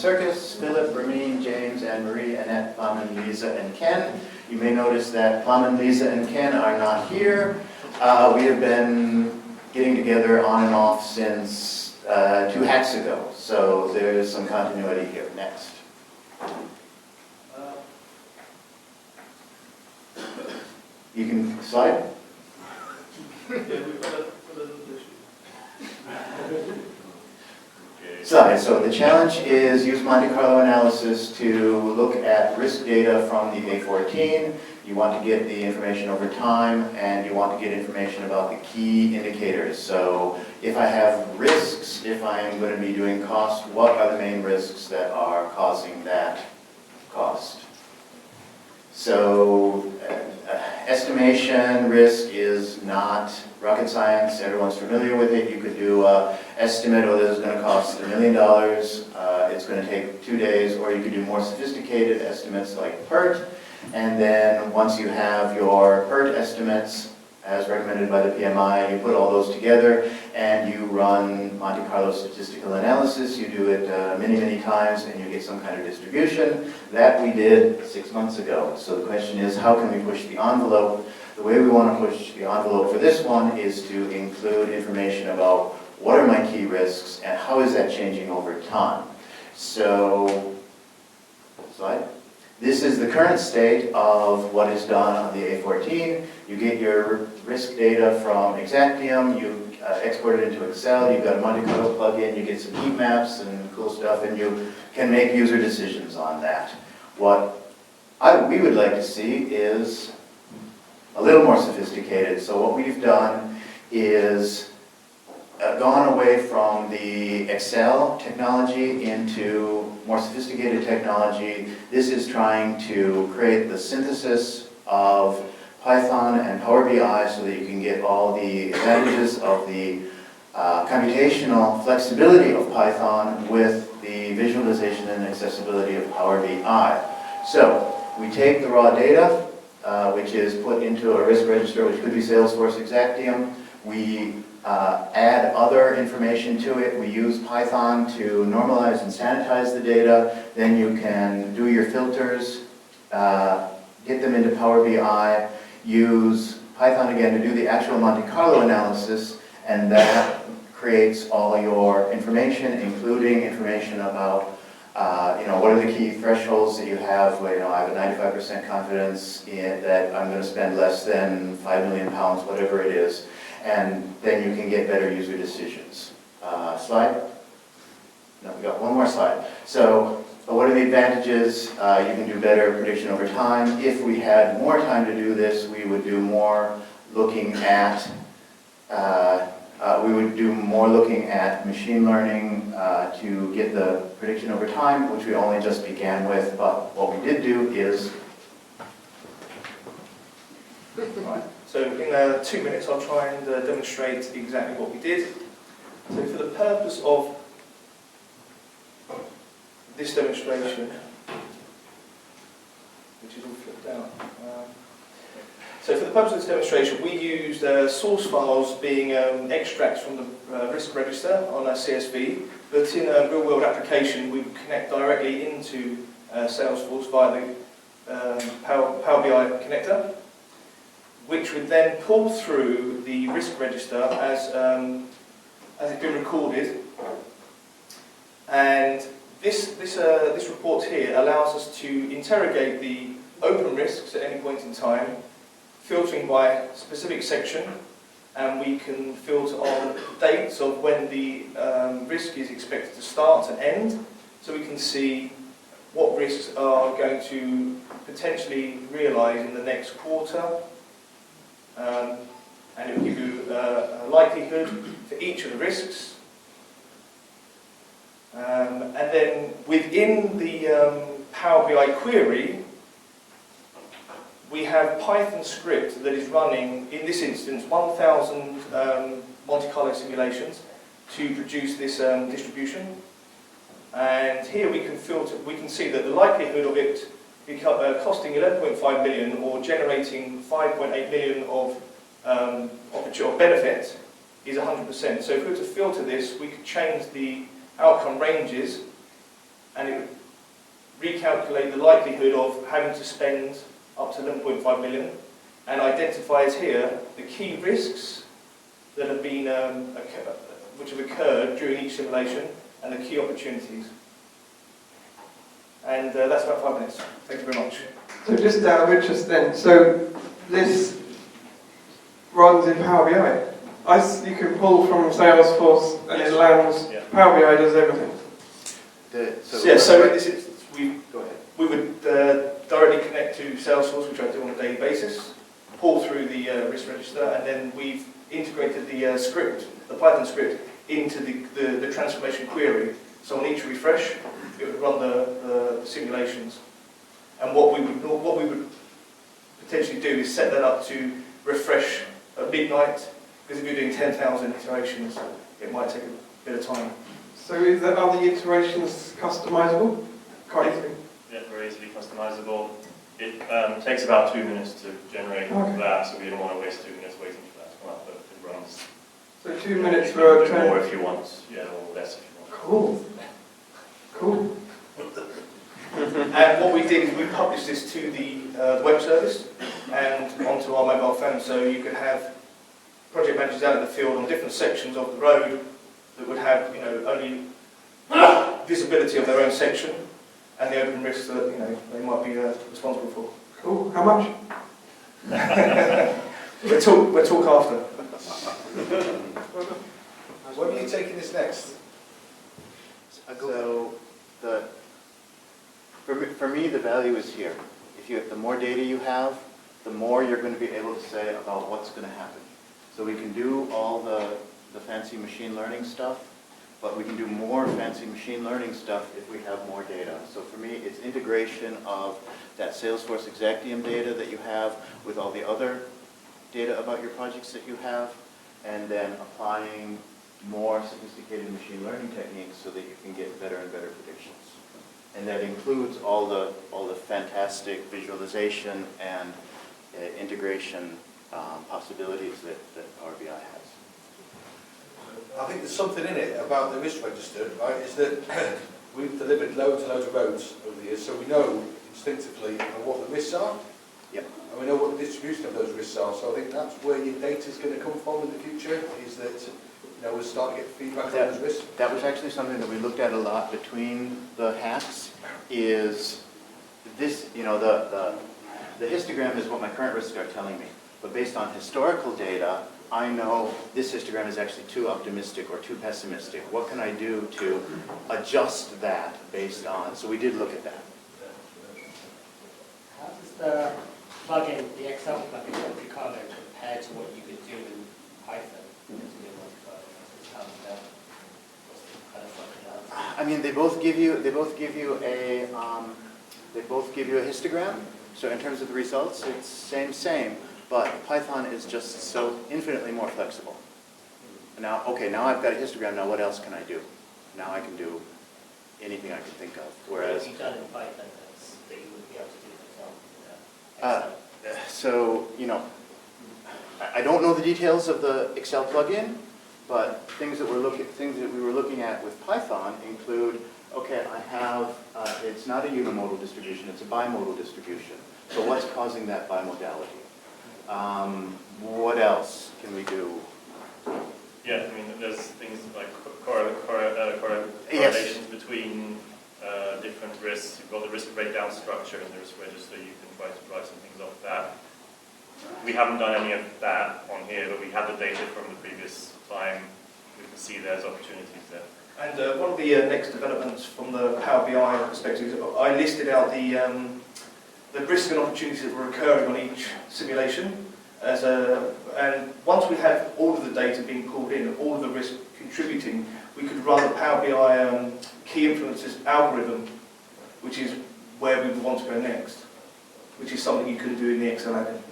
Circus, Philip, Ramin, James, Anne-Marie, Annette, Plum, Lisa, and Ken. You may notice that Plum, Lisa, and Ken are not here. We have been getting together on and off since 2 hacks ago, so there's some continuity here. Next. You can slide. Slide. So the challenge is use Monte Carlo Analysis to look at risk data from the A14. You want to get the information over time, and you want to get information about the key indicators. So if I have risks, if I am going to be doing cost, what are the main risks that are causing that cost? So estimation risk is not rocket science. Everyone's familiar with it. You could do an estimate, oh, this is going to cost $1 million. It's going to take 2 days, or you could do more sophisticated estimates like PERT. And then once you have your PERT estimates, as recommended by the PMI, you put all those together and you run Monte Carlo statistical analysis. You do it many, many times and you get some kind of distribution. That we did 6 months ago. So the question is, how can we push the envelope? The way we want to push the envelope for this one is to include information about what are my key risks and how is that changing over time. So, slide. This is the current state of what is done on the A14. You get your risk data from Exactium, you export it into Excel, you've got a Monte Carlo plugin, you get some heat maps and cool stuff, and you can make user decisions on that. What we would like to see is a little more sophisticated. So what we've done is gone away from the Excel technology into more sophisticated technology. This is trying to create the synthesis of Python and Power BI so that you can get all the advantages of the computational flexibility of Python with the visualization and accessibility of Power BI. So we take the raw data, which is put into a risk register, which could be Salesforce Exactium. We add other information to it. We use Python to normalize and sanitize the data. Then you can do your filters, get them into Power BI, use Python again to do the actual Monte Carlo analysis, and that creates all your information, including information about what are the key thresholds that you have. I have a 95% confidence that I'm going to spend less than £5 million, whatever it is. And then you can get better user decisions. Slide? No, we got one more slide. So what are the advantages? You can do better prediction over time. If we had more time to do this, we would do more looking at machine learning to get the prediction over time, which we only just began with. But what we did do is. Right. So in 2 minutes I'll try and demonstrate exactly what we did. So for the purpose of this demonstration, which is all flipped out. So for the purpose of this demonstration, we used source files being extracts from the risk register on a CSV, but in a real-world application we would connect directly into Salesforce via the Power BI connector, which would then pull through the risk register as it's been recorded. And this report here allows us to interrogate the open risks at any point in time, filtering by specific section, and we can filter on dates of when the risk is expected to start and end, so we can see what risks are going to potentially realise in the next quarter. And it will give you a likelihood for each of the risks. And then within the Power BI query, we have Python script that is running, in this instance, 1,000 Monte Carlo simulations to produce this distribution. And here we can filter. We can see that the likelihood of it costing 11.5 million or generating 5.8 million of benefit is 100%. So if we were to filter this, we could change the outcome ranges and it would recalculate the likelihood of having to spend up to 11.5 million, and identifies here the key risks that have been which have occurred during each simulation, and the key opportunities. And that's about 5 minutes. Thank you very much. So just out of interest then, so this runs in Power BI? You can pull from Salesforce and it lands, Yeah. Power BI does everything? We would directly connect to Salesforce, which I do on a daily basis, pull through the risk register, and then we've integrated the script, the Python script, into the transformation query. So on each refresh, it would run the simulations. And what we would potentially do is set that up to refresh at midnight, because if you're doing 10,000 iterations, it might take a bit of time. So are the iterations customizable? Quite easily? Yeah, very easily customizable. It takes about 2 minutes to generate that, so we don't want to waste 2 minutes waiting for that to come up, but it runs. So 2 minutes for a bit more if you want, yeah, or less if you want. Cool. Cool. And what we did is we published this to the web service and onto our mobile phone, so you could have project managers out in the field on different sections of the road that would have, only visibility of their own section and the open risks that, they might be responsible for. Cool. How much? We'll talk after. Where are you taking this next? So, for me, the value is here. The more data you have, the more you're going to be able to say about what's going to happen. So we can do all the fancy machine learning stuff, but we can do more fancy machine learning stuff if we have more data. So for me, it's integration of that Salesforce Exactium data that you have with all the other data about your projects that you have, and then applying more sophisticated machine learning techniques so that you can get better and better predictions. And that includes all the fantastic visualization and integration possibilities that Power BI has. I think there's something in it about the risk register, right? Is that we've delivered loads and loads of roads over the years, so we know instinctively what the risks are. Yep. And we know what the distribution of those risks are. So I think that's where your data is going to come from in the future, is that we'll start to get feedback on those risks. That was actually something that we looked at a lot between the hacks, is this, the histogram is what my current risks are telling me. But based on historical data, I know this histogram is actually too optimistic or too pessimistic. What can I do to adjust that based on? So we did look at that. How does the plugin, the Excel plugin, Monte Carlo, compare to what you could do in Python to do Monte Carlo? I mean, they both give you a histogram. So in terms of the results, it's same. But Python is just so infinitely more flexible. Now I've got a histogram. Now what else can I do? Now I can do anything I can think of. Whereas, what have you done in Python that you would be able to do, for example? So I don't know the details of the Excel plugin, but things that we were looking at with Python include, I have it's not a unimodal distribution; it's a bimodal distribution. So what's causing that bimodality? What else can we do? Yeah, I mean, there's things like correlations between different risks. You've got the risk breakdown structure in the risk register. You can try to drive some things off that. We haven't done any of that on here, but we have the data from the previous time. We can see there's opportunities there. And one of the next developments from the Power BI perspective, I listed out the risks and opportunities that were occurring on each simulation. And once we have all of the data being pulled in, all of the risks contributing, we could run the Power BI key influences algorithm, which is where we want to go next, which is something you can do in the Excel add-in.